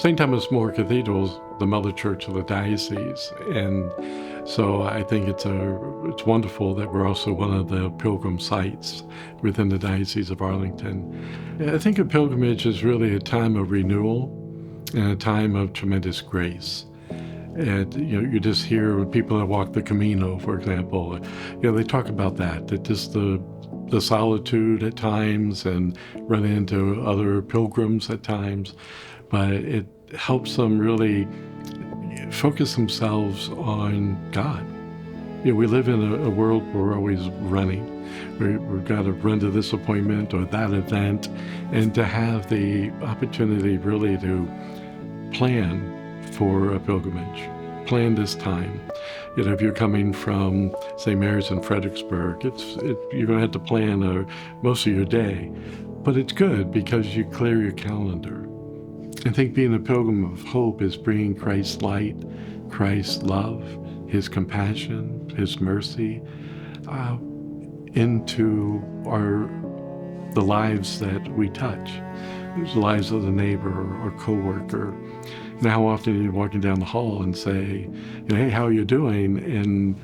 St. Thomas More Cathedral is the mother church of the diocese, and so I think it's wonderful that we're also one of the pilgrim sites within the Diocese of Arlington. I think a pilgrimage is really a time of renewal and a time of tremendous grace. And you just hear people that walk the Camino, for example, they talk about that just the solitude at times and run into other pilgrims at times, but it helps them really focus themselves on God. We live in a world where we're always running. We've got to run to this appointment or that event, and to have the opportunity really to plan for a pilgrimage, plan this time. If you're coming from St. Mary's in Fredericksburg, you're going to have to plan most of your day, but it's good because you clear your calendar. I think being a pilgrim of hope is bringing Christ's light, Christ's love, His compassion, His mercy into the lives that we touch. The lives of the neighbor or coworker. And how often you're walking down the hall and say, hey, how are you doing? And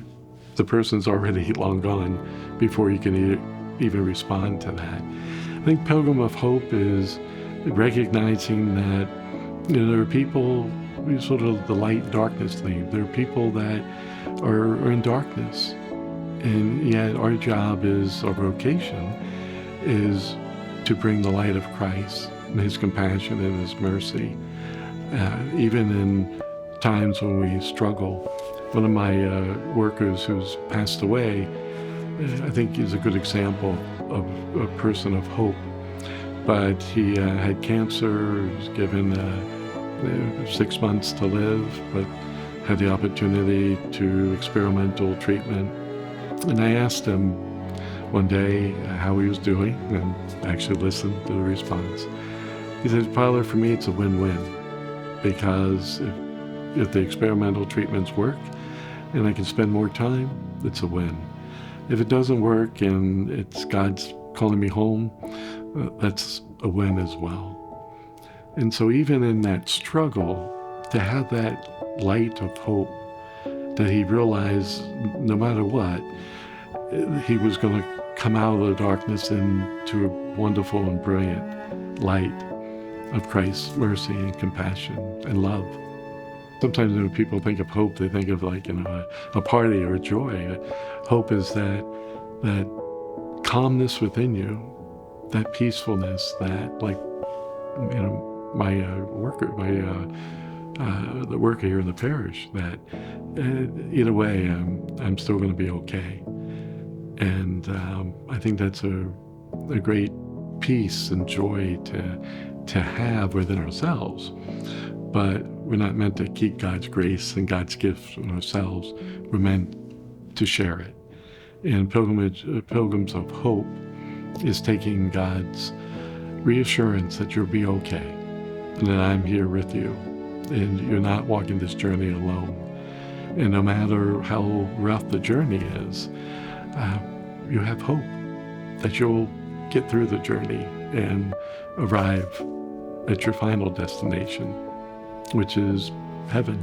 the person's already long gone before you can even respond to that. I think Pilgrim of Hope is recognizing that there are people, sort of the light darkness thing. There are people that are in darkness, and yet our job our vocation is to bring the light of Christ and His compassion and His mercy, even in times when we struggle. One of my workers who's passed away, I think is a good example of a person of hope. But he had cancer, was given 6 months to live, but had the opportunity to experimental treatment. And I asked him one day how he was doing, and actually listened to the response. He said, Father, for me it's a win-win, because if the experimental treatments work and I can spend more time, it's a win. If it doesn't work and it's God's calling me home, that's a win as well. And so even in that struggle, to have that light of hope, that he realized no matter what, he was going to come out of the darkness into a wonderful and brilliant light of Christ's mercy and compassion and love. Sometimes when people think of hope, they think of a party or a joy. Hope is that calmness within you, that peacefulness, that the worker here in the parish, that either way I'm still going to be okay. And I think that's a great peace and joy to have within ourselves. But we're not meant to keep God's grace and God's gifts in ourselves. We're meant to share it. And Pilgrims of Hope is taking God's reassurance that you'll be okay, and that I'm here with you, and you're not walking this journey alone. And no matter how rough the journey is, you have hope that you'll get through the journey and arrive at your final destination, which is heaven.